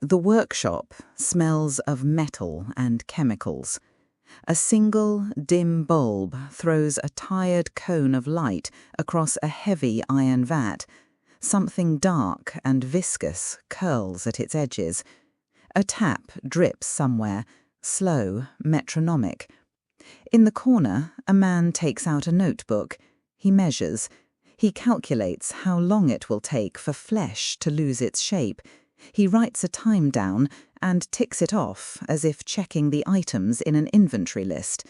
The workshop smells of metal and chemicals. A single, dim bulb throws a tired cone of light across a heavy iron vat. Something dark and viscous curls at its edges. A tap drips somewhere, slow, metronomic. In the corner, a man takes out a notebook. He measures. He calculates how long it will take for flesh to lose its shape. He writes a time down and ticks it off as if checking the items in an inventory list.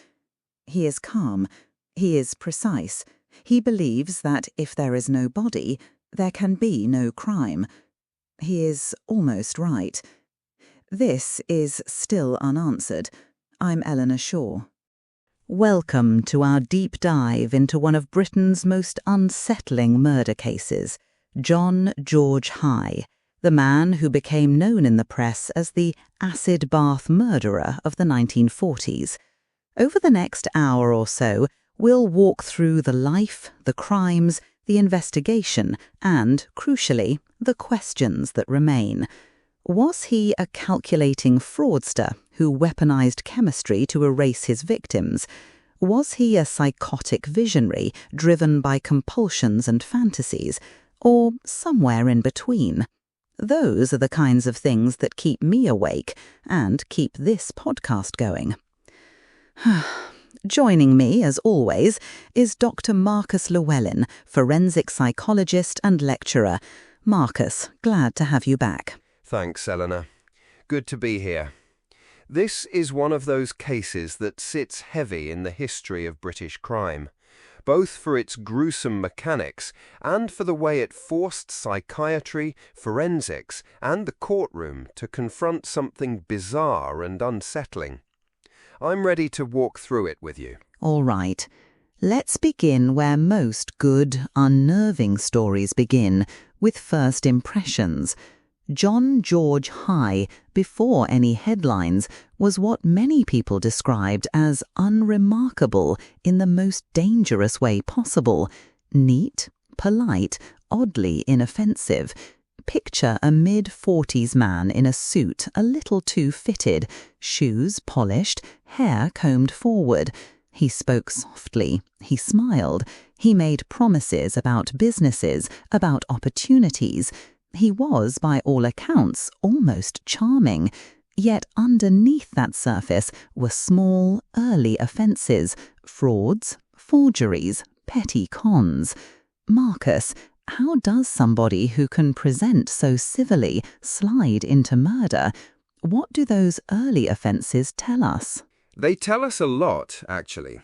He is calm. He is precise. He believes that if there is no body, there can be no crime. He is almost right. This is still unanswered. I'm Eleanor Shaw. Welcome to our deep dive into one of Britain's most unsettling murder cases, John George Haigh, the man who became known in the press as the acid bath murderer of the 1940s. Over the next hour or so, we'll walk through the life, the crimes, the investigation, and, crucially, the questions that remain. Was he a calculating fraudster who weaponized chemistry to erase his victims? Was he a psychotic visionary driven by compulsions and fantasies, or somewhere in between? Those are the kinds of things that keep me awake and keep this podcast going. Joining me, as always, is Dr. Marcus Llewellyn, forensic psychologist and lecturer. Marcus, glad to have you back. Thanks, Eleanor. Good to be here. This is one of those cases that sits heavy in the history of British crime, both for its gruesome mechanics and for the way it forced psychiatry, forensics, and the courtroom to confront something bizarre and unsettling. I'm ready to walk through it with you. All right. Let's begin where most good, unnerving stories begin, with first impressions. John George Haigh, before any headlines, was what many people described as unremarkable in the most dangerous way possible. Neat, polite, oddly inoffensive. Picture a mid-40s man in a suit a little too fitted, shoes polished, hair combed forward. He spoke softly, he smiled, he made promises about businesses, about opportunities. He was, by all accounts, almost charming, yet underneath that surface were small, early offences, frauds, forgeries, petty cons. Marcus, how does somebody who can present so civilly slide into murder? What do those early offences tell us? They tell us a lot, actually.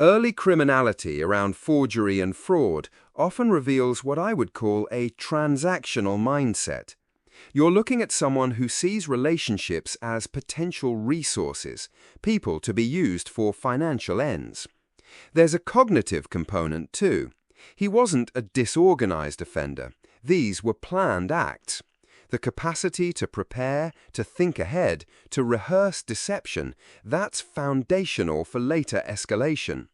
Early criminality around forgery and fraud often reveals what I would call a transactional mindset. You're looking at someone who sees relationships as potential resources, people to be used for financial ends. There's a cognitive component too. He wasn't a disorganized offender. These were planned acts. The capacity to prepare, to think ahead, to rehearse deception, that's foundational for later escalation.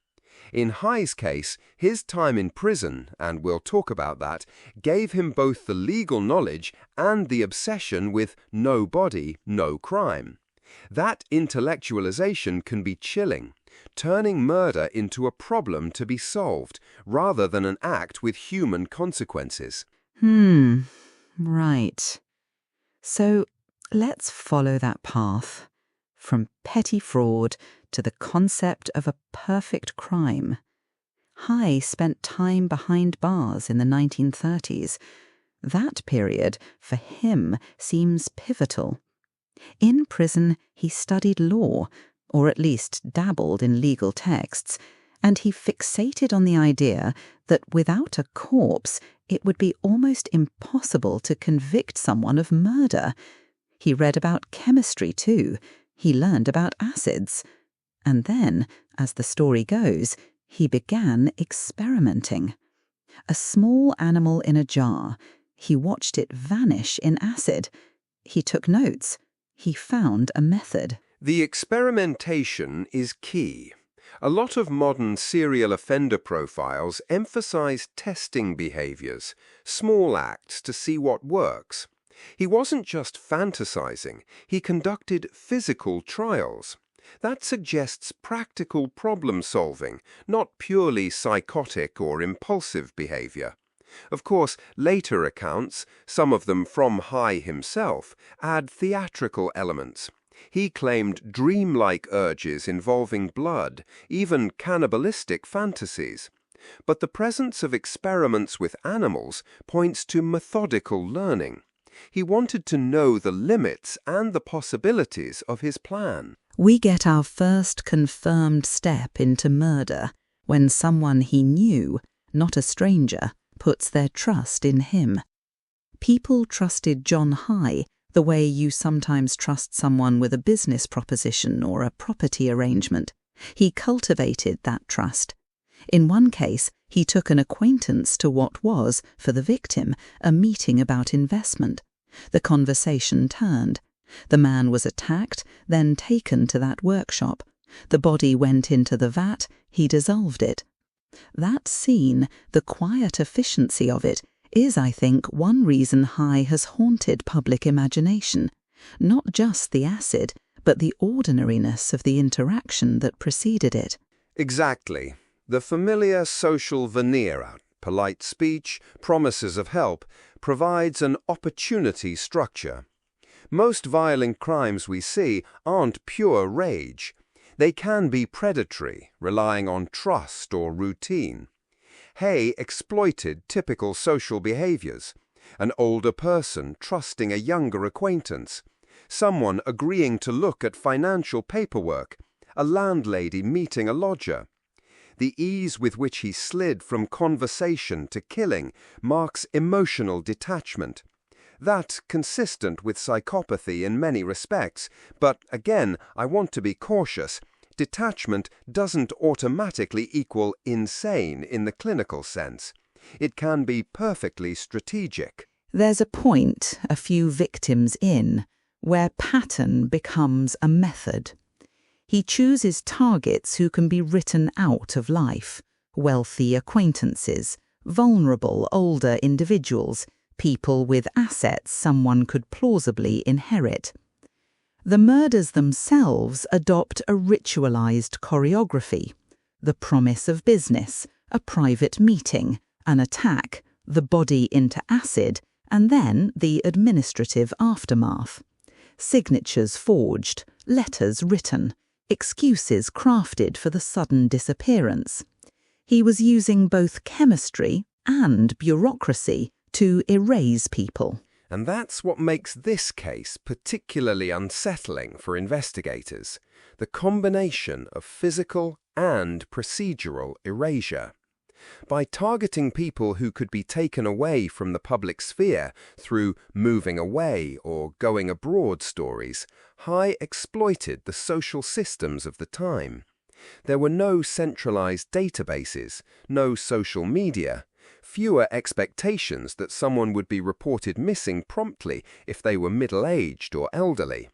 In Haigh's case, his time in prison, and we'll talk about that, gave him both the legal knowledge and the obsession with no body, no crime. That intellectualization can be chilling, turning murder into a problem to be solved, rather than an act with human consequences. Right. So let's follow that path, from petty fraud to the concept of a perfect crime. Haigh spent time behind bars in the 1930s. That period, for him, seems pivotal. In prison, he studied law, or at least dabbled in legal texts, and he fixated on the idea that without a corpse, it would be almost impossible to convict someone of murder. He read about chemistry too. He learned about acids. And then, as the story goes, he began experimenting. A small animal in a jar. He watched it vanish in acid. He took notes. He found a method. The experimentation is key. A lot of modern serial offender profiles emphasize testing behaviors, small acts to see what works. He wasn't just fantasizing, he conducted physical trials. That suggests practical problem solving, not purely psychotic or impulsive behavior. Of course, later accounts, some of them from Haigh himself, add theatrical elements. He claimed dreamlike urges involving blood, even cannibalistic fantasies. But the presence of experiments with animals points to methodical learning. He wanted to know the limits and the possibilities of his plan. We get our first confirmed step into murder when someone he knew, not a stranger, puts their trust in him. People trusted John Haigh the way you sometimes trust someone with a business proposition or a property arrangement. He cultivated that trust. In one case, he took an acquaintance to what was, for the victim, a meeting about investment. The conversation turned. The man was attacked, then taken to that workshop. The body went into the vat, he dissolved it. That scene, the quiet efficiency of it, is, I think, one reason Haigh has haunted public imagination. Not just the acid, but the ordinariness of the interaction that preceded it. Exactly. The familiar social veneer, polite speech, promises of help, provides an opportunity structure. Most violent crimes we see aren't pure rage. They can be predatory, relying on trust or routine. Haigh exploited typical social behaviors. An older person trusting a younger acquaintance, someone agreeing to look at financial paperwork, a landlady meeting a lodger. The ease with which he slid from conversation to killing marks emotional detachment. That consistent with psychopathy in many respects, but again, I want to be cautious. Detachment doesn't automatically equal insane in the clinical sense. It can be perfectly strategic. There's a point, a few victims in, where pattern becomes a method. He chooses targets who can be written out of life: wealthy acquaintances, vulnerable older individuals, people with assets someone could plausibly inherit. The murders themselves adopt a ritualized choreography: the promise of business, a private meeting, an attack, the body into acid, and then the administrative aftermath. Signatures forged, letters written, excuses crafted for the sudden disappearance. He was using both chemistry and bureaucracy to erase people. And that's what makes this case particularly unsettling for investigators, the combination of physical and procedural erasure. By targeting people who could be taken away from the public sphere through moving away or going abroad stories, Haigh exploited the social systems of the time. There were no centralized databases, no social media, fewer expectations that someone would be reported missing promptly if they were middle-aged or elderly.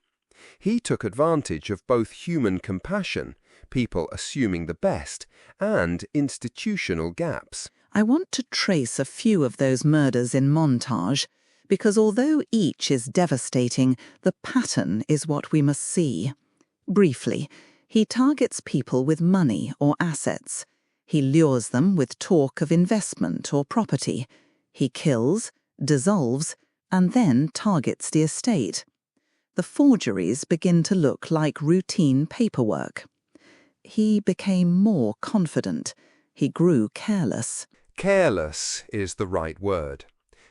He took advantage of both human compassion, people assuming the best, and institutional gaps. I want to trace a few of those murders in montage, because although each is devastating, the pattern is what we must see. Briefly, he targets people with money or assets. He lures them with talk of investment or property. He kills, dissolves, and then targets the estate. The forgeries begin to look like routine paperwork. He became more confident. He grew careless. Careless is the right word.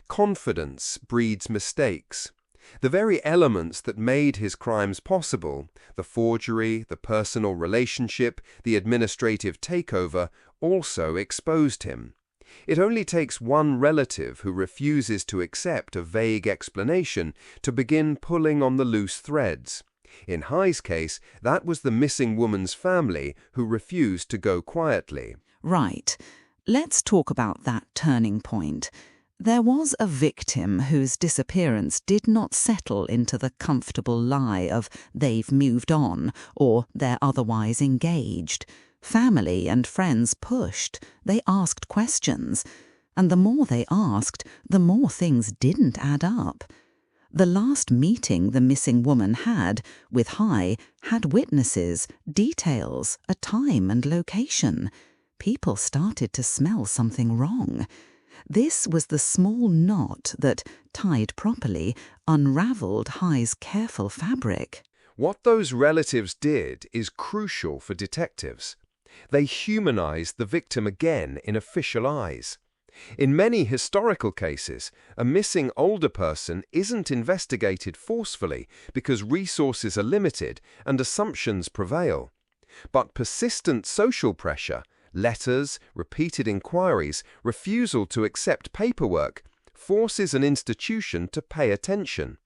Confidence breeds mistakes. The very elements that made his crimes possible, the forgery, the personal relationship, the administrative takeover, also exposed him. It only takes one relative who refuses to accept a vague explanation to begin pulling on the loose threads. In Haigh's case, that was the missing woman's family who refused to go quietly. Right. Let's talk about that turning point. There was a victim whose disappearance did not settle into the comfortable lie of they've moved on or they're otherwise engaged. Family and friends pushed. They asked questions. And the more they asked, the more things didn't add up. The last meeting the missing woman had with Haigh had witnesses, details, a time and location. People started to smell something wrong. This was the small knot that, tied properly, unravelled Haigh's careful fabric. What those relatives did is crucial for detectives. They humanized the victim again in official eyes. In many historical cases, a missing older person isn't investigated forcefully because resources are limited and assumptions prevail. But persistent social pressure, letters, repeated inquiries, refusal to accept paperwork, forces an institution to pay attention.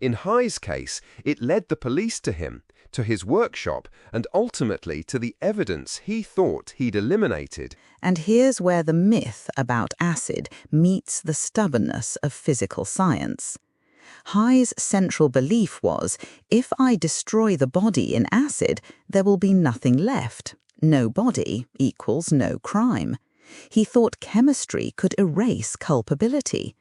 In Haigh's case, it led the police to him, to his workshop, and ultimately to the evidence he thought he'd eliminated. And here's where the myth about acid meets the stubbornness of physical science. Haigh's central belief was, if I destroy the body in acid, there will be nothing left. No body equals no crime. He thought chemistry could erase culpability.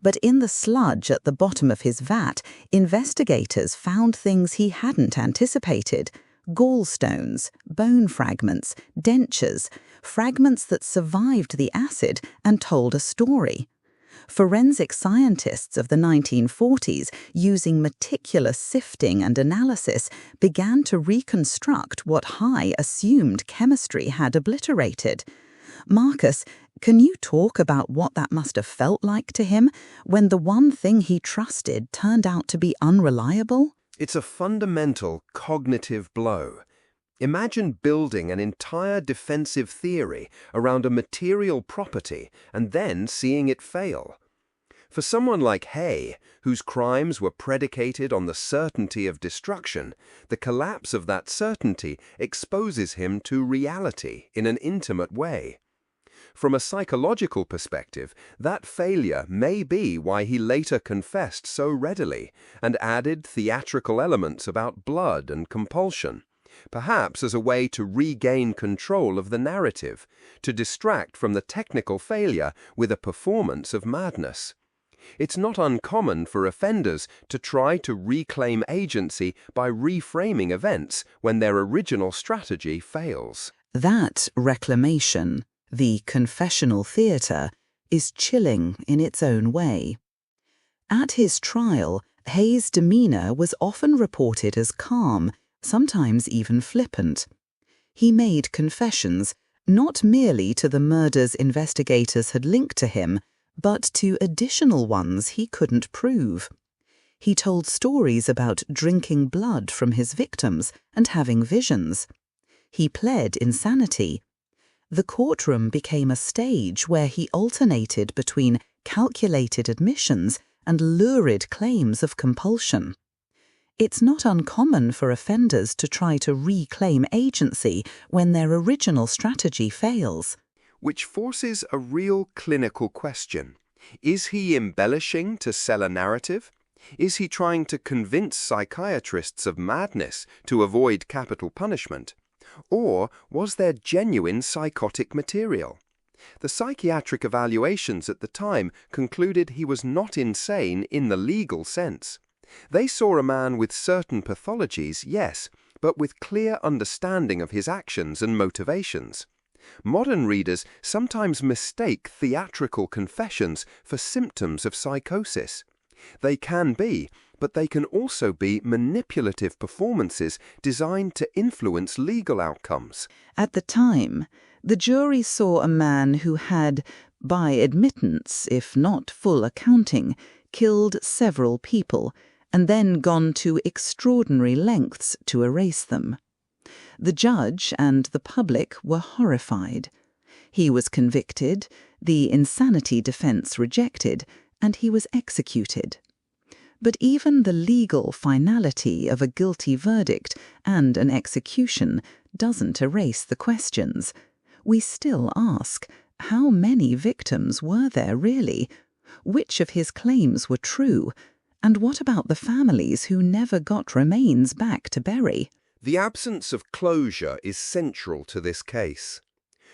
But in the sludge at the bottom of his vat, investigators found things he hadn't anticipated: gallstones, bone fragments, dentures, fragments that survived the acid and told a story. Forensic scientists of the 1940s, using meticulous sifting and analysis, began to reconstruct what Haigh assumed chemistry had obliterated. Marcus, can you talk about what that must have felt like to him when the one thing he trusted turned out to be unreliable? It's a fundamental cognitive blow. Imagine building an entire defensive theory around a material property and then seeing it fail. For someone like Haigh, whose crimes were predicated on the certainty of destruction, the collapse of that certainty exposes him to reality in an intimate way. From a psychological perspective, that failure may be why he later confessed so readily and added theatrical elements about blood and compulsion, perhaps as a way to regain control of the narrative, to distract from the technical failure with a performance of madness. It's not uncommon for offenders to try to reclaim agency by reframing events when their original strategy fails. That reclamation, the confessional theatre, is chilling in its own way. At his trial, Haigh's demeanour was often reported as calm, sometimes even flippant. He made confessions, not merely to the murders investigators had linked to him, but to additional ones he couldn't prove. He told stories about drinking blood from his victims and having visions. He pled insanity. The courtroom became a stage where he alternated between calculated admissions and lurid claims of compulsion. It's not uncommon for offenders to try to reclaim agency when their original strategy fails. Which forces a real clinical question. Is he embellishing to sell a narrative? Is he trying to convince psychiatrists of madness to avoid capital punishment? Or was there genuine psychotic material? The psychiatric evaluations at the time concluded he was not insane in the legal sense. They saw a man with certain pathologies, yes, but with clear understanding of his actions and motivations. Modern readers sometimes mistake theatrical confessions for symptoms of psychosis. They can be, but they can also be manipulative performances designed to influence legal outcomes. At the time, the jury saw a man who had, by admittance, if not full accounting, killed several people, and then gone to extraordinary lengths to erase them. The judge and the public were horrified. He was convicted, the insanity defense rejected, and he was executed. But even the legal finality of a guilty verdict and an execution doesn't erase the questions. We still ask, how many victims were there really? Which of his claims were true? And what about the families who never got remains back to bury? The absence of closure is central to this case.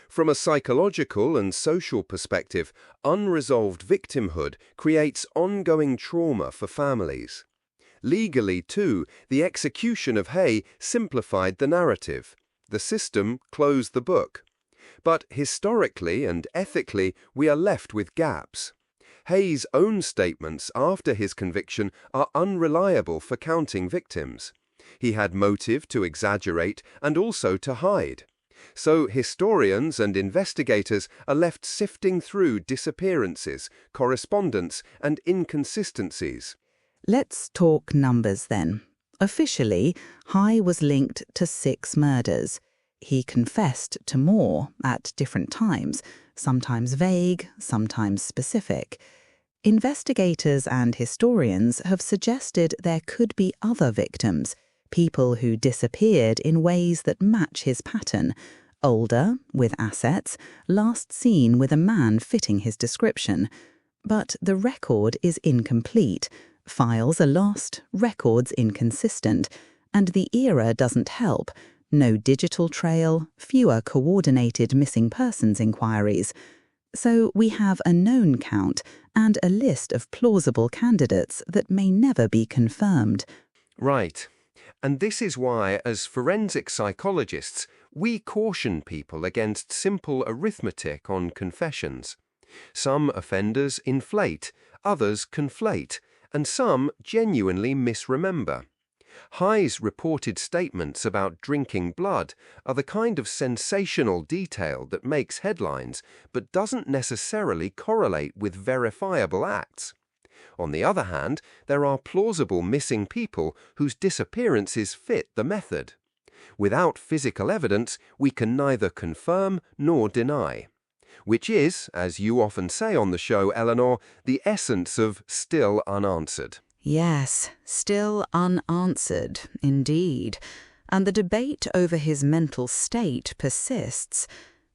From a psychological and social perspective, unresolved victimhood creates ongoing trauma for families. Legally, too, the execution of Haigh simplified the narrative. The system closed the book. But historically and ethically, we are left with gaps. Haigh's own statements after his conviction are unreliable for counting victims. He had motive to exaggerate and also to hide. So historians and investigators are left sifting through disappearances, correspondence, and inconsistencies. Let's talk numbers then. Officially, Haigh was linked to 6 murders. He confessed to more at different times, sometimes vague, sometimes specific. Investigators and historians have suggested there could be other victims, people who disappeared in ways that match his pattern. Older, with assets, last seen with a man fitting his description. But the record is incomplete. Files are lost, records inconsistent, and the era doesn't help. No digital trail, fewer coordinated missing persons inquiries. So we have a known count and a list of plausible candidates that may never be confirmed. Right. And this is why, as forensic psychologists, we caution people against simple arithmetic on confessions. Some offenders inflate, others conflate, and some genuinely misremember. Haigh's reported statements about drinking blood are the kind of sensational detail that makes headlines but doesn't necessarily correlate with verifiable acts. On the other hand, there are plausible missing people whose disappearances fit the method. Without physical evidence, we can neither confirm nor deny. Which is, as you often say on the show, Eleanor, the essence of still unanswered. Yes, still unanswered, indeed. And the debate over his mental state persists.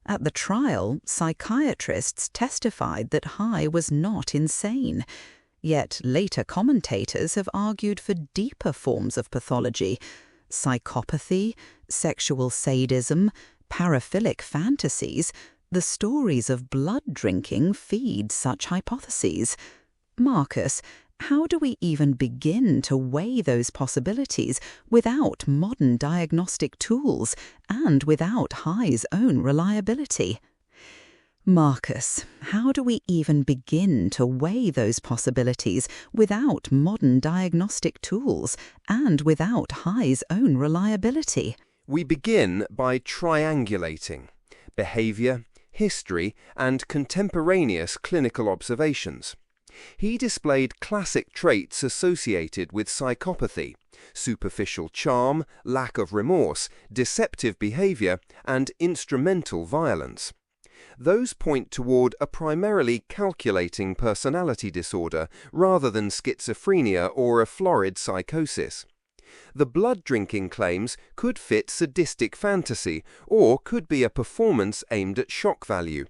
At the trial, psychiatrists testified that Haigh was not insane. Yet later commentators have argued for deeper forms of pathology: psychopathy, sexual sadism, paraphilic fantasies. The stories of blood drinking feed such hypotheses. Marcus, how do we even begin to weigh those possibilities without modern diagnostic tools and without Haigh's own reliability? Marcus, how do we even begin to weigh those possibilities without modern diagnostic tools and without Haigh's own reliability? We begin by triangulating behavior, history, and contemporaneous clinical observations. He displayed classic traits associated with psychopathy: superficial charm, lack of remorse, deceptive behavior, and instrumental violence. Those point toward a primarily calculating personality disorder rather than schizophrenia or a florid psychosis. The blood drinking claims could fit sadistic fantasy or could be a performance aimed at shock value.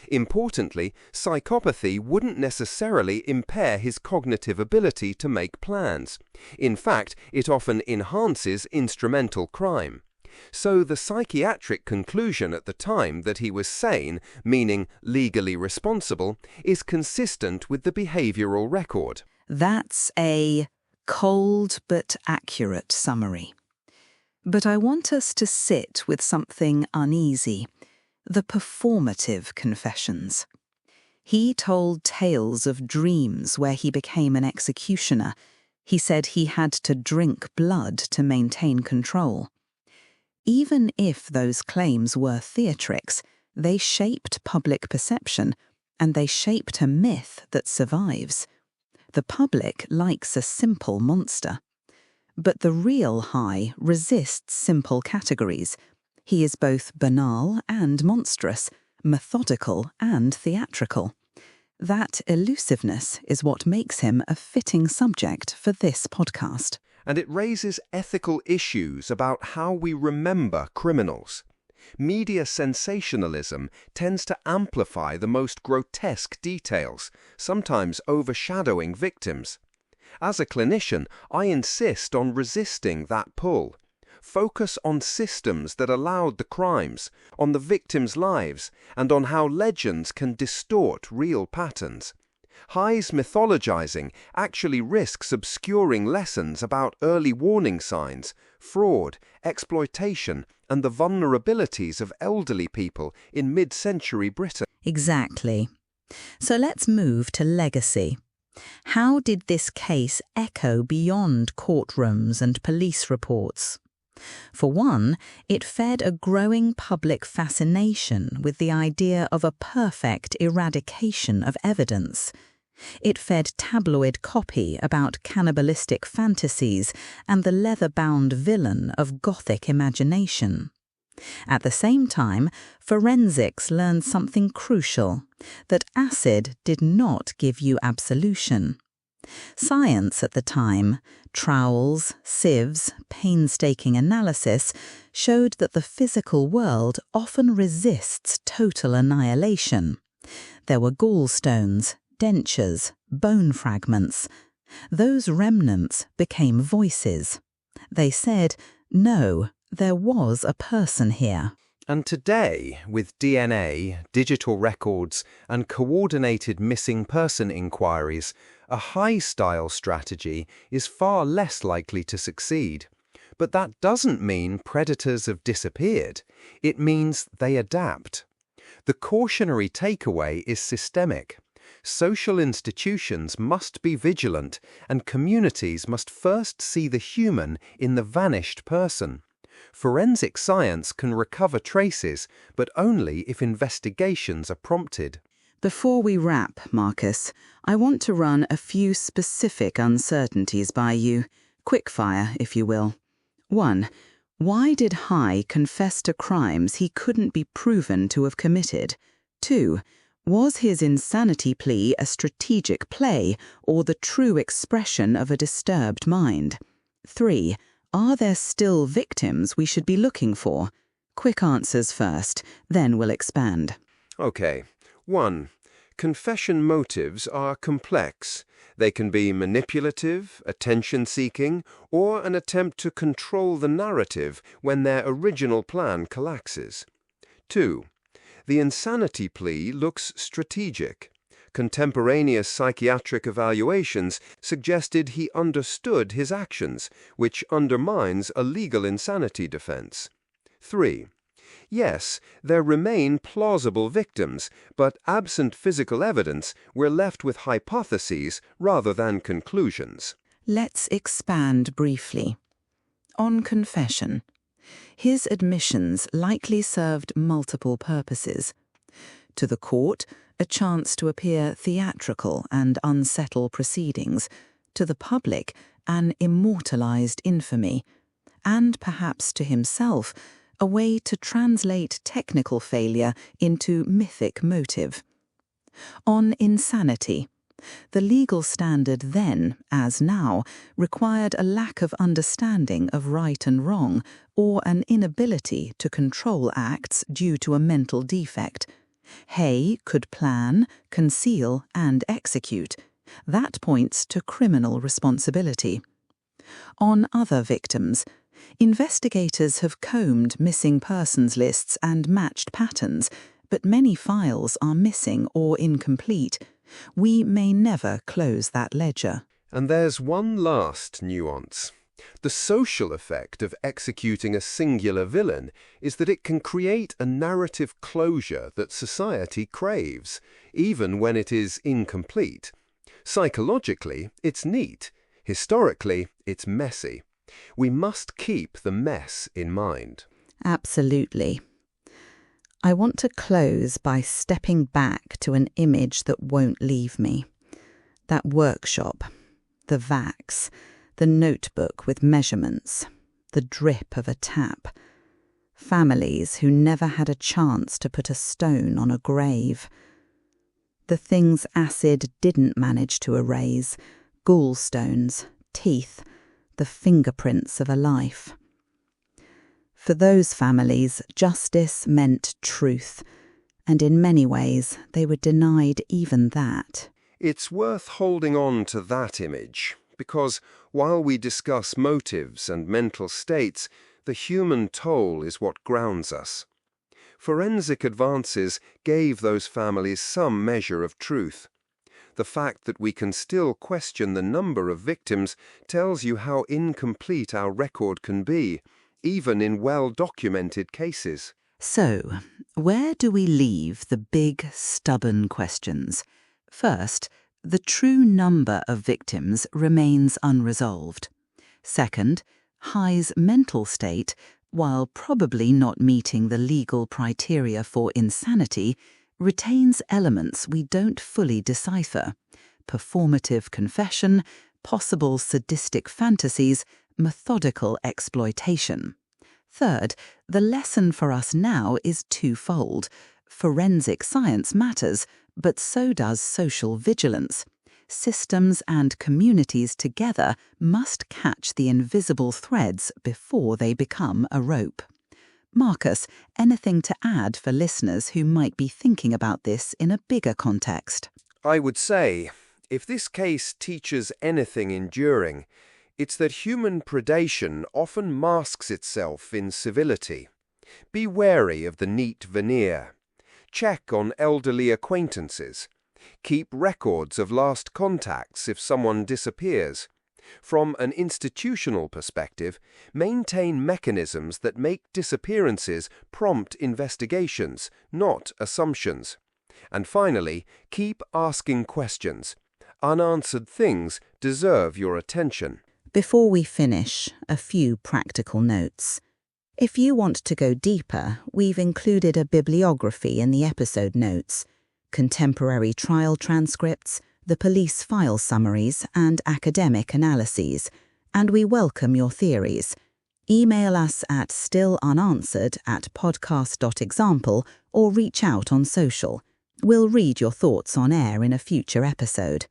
Importantly, psychopathy wouldn't necessarily impair his cognitive ability to make plans. In fact, it often enhances instrumental crime. So the psychiatric conclusion at the time that he was sane, meaning legally responsible, is consistent with the behavioral record. That's a cold but accurate summary. But I want us to sit with something uneasy: the performative confessions. He told tales of dreams where he became an executioner. He said he had to drink blood to maintain control. Even if those claims were theatrics, they shaped public perception, and they shaped a myth that survives. The public likes a simple monster. But the real Haigh resists simple categories. He is both banal and monstrous, methodical and theatrical. That elusiveness is what makes him a fitting subject for this podcast. And it raises ethical issues about how we remember criminals. Media sensationalism tends to amplify the most grotesque details, sometimes overshadowing victims. As a clinician, I insist on resisting that pull. focus on systems that allowed the crimes, on the victims' lives, and on how legends can distort real patterns. Haigh's mythologizing actually risks obscuring lessons about early warning signs, fraud, exploitation, and the vulnerabilities of elderly people in mid-century Britain. Exactly. So let's move to legacy. How did this case echo beyond courtrooms and police reports? For one, it fed a growing public fascination with the idea of a perfect eradication of evidence. It fed tabloid copy about cannibalistic fantasies and the leather-bound villain of Gothic imagination. At the same time, forensics learned something crucial, that acid did not give you absolution. Science at the time, trowels, sieves, painstaking analysis, showed that the physical world often resists total annihilation. There were gallstones, dentures, bone fragments. Those remnants became voices. They said, no, there was a person here. And today, with DNA, digital records, and coordinated missing person inquiries, a Haigh-style strategy is far less likely to succeed. But that doesn't mean predators have disappeared. It means they adapt. The cautionary takeaway is systemic. Social institutions must be vigilant, and communities must first see the human in the vanished person. Forensic science can recover traces, but only if investigations are prompted. Before we wrap, Marcus, I want to run a few specific uncertainties by you. Quickfire, if you will. 1. Why did Haigh confess to crimes he couldn't be proven to have committed? 2. Was his insanity plea a strategic play or the true expression of a disturbed mind? 3. Are there still victims we should be looking for? Quick answers first, then we'll expand. Okay. 1. Confession motives are complex. They can be manipulative, attention-seeking, or an attempt to control the narrative when their original plan collapses. 2. The insanity plea looks strategic. Contemporaneous psychiatric evaluations suggested he understood his actions, which undermines a legal insanity defense. 3. Yes, there remain plausible victims, but absent physical evidence, we're left with hypotheses rather than conclusions. Let's expand briefly. On confession, his admissions likely served multiple purposes. To the court, a chance to appear theatrical and unsettle proceedings. To the public, an immortalized infamy. And perhaps to himself, a way to translate technical failure into mythic motive. On insanity, the legal standard then, as now, required a lack of understanding of right and wrong or an inability to control acts due to a mental defect. Haigh could plan, conceal, and execute. That points to criminal responsibility. On other victims, investigators have combed missing persons lists and matched patterns, but many files are missing or incomplete. We may never close that ledger. And there's one last nuance. The social effect of executing a singular villain is that it can create a narrative closure that society craves, even when it is incomplete. Psychologically, it's neat. Historically, it's messy. We must keep the mess in mind. Absolutely. I want to close by stepping back to an image that won't leave me. That workshop, the vax, the notebook with measurements, the drip of a tap. Families who never had a chance to put a stone on a grave. The things acid didn't manage to erase, gallstones, teeth, the fingerprints of a life. For those families, justice meant truth, and in many ways they were denied even that. It's worth holding on to that image, because while we discuss motives and mental states, The human toll is what grounds us. Forensic advances gave those families some measure of truth. The fact that we can still question the number of victims tells you how incomplete our record can be, even in well-documented cases. So, where do we leave the big, stubborn questions? First, the true number of victims remains unresolved. Second, Haigh's mental state, while probably not meeting the legal criteria for insanity, retains elements we don't fully decipher: performative confession, possible sadistic fantasies, methodical exploitation. Third, the lesson for us now is twofold. Forensic science matters, but so does social vigilance. Systems and communities together must catch the invisible threads before they become a rope. Marcus, anything to add for listeners who might be thinking about this in a bigger context? I would say, if this case teaches anything enduring, it's that human predation often masks itself in civility. Be wary of the neat veneer. Check on elderly acquaintances. Keep records of last contacts if someone disappears. From an institutional perspective, maintain mechanisms that make disappearances prompt investigations, not assumptions. And finally, keep asking questions. Unanswered things deserve your attention. Before we finish, a few practical notes. If you want to go deeper, we've included a bibliography in the episode notes: contemporary trial transcripts, the police file summaries, and academic analyses, and we welcome your theories. Email us at stillunanswered@podcast.example or reach out on social. We'll read your thoughts on air in a future episode.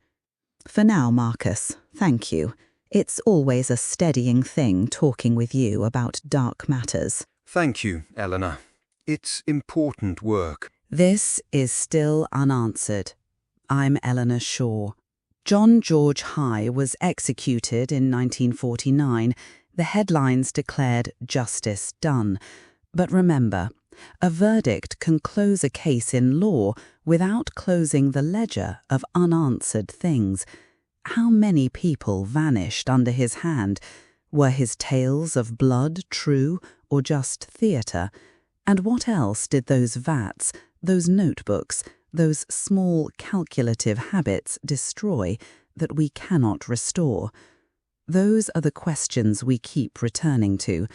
For now, Marcus, thank you. It's always a steadying thing talking with you about dark matters. Thank you, Eleanor. It's important work. This is Still Unanswered. I'm Eleanor Shaw. John George Haigh was executed in 1949. The headlines declared justice done. But remember, a verdict can close a case in law without closing the ledger of unanswered things. How many people vanished under his hand? Were his tales of blood true or just theatre? And what else did those vats, those notebooks, those small calculative habits destroy that we cannot restore? Those are the questions we keep returning to.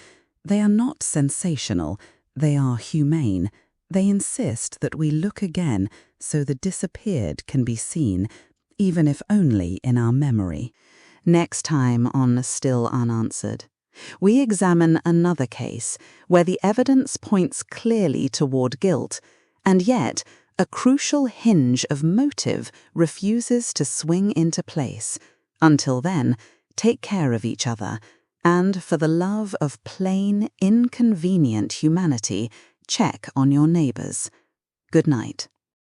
They are not sensational, they are humane. They insist that we look again so the disappeared can be seen, even if only in our memory. Next time on Still Unanswered, we examine another case where the evidence points clearly toward guilt, and yet a crucial hinge of motive refuses to swing into place. Until then, take care of each other, and for the love of plain, inconvenient humanity, check on your neighbours. Good night.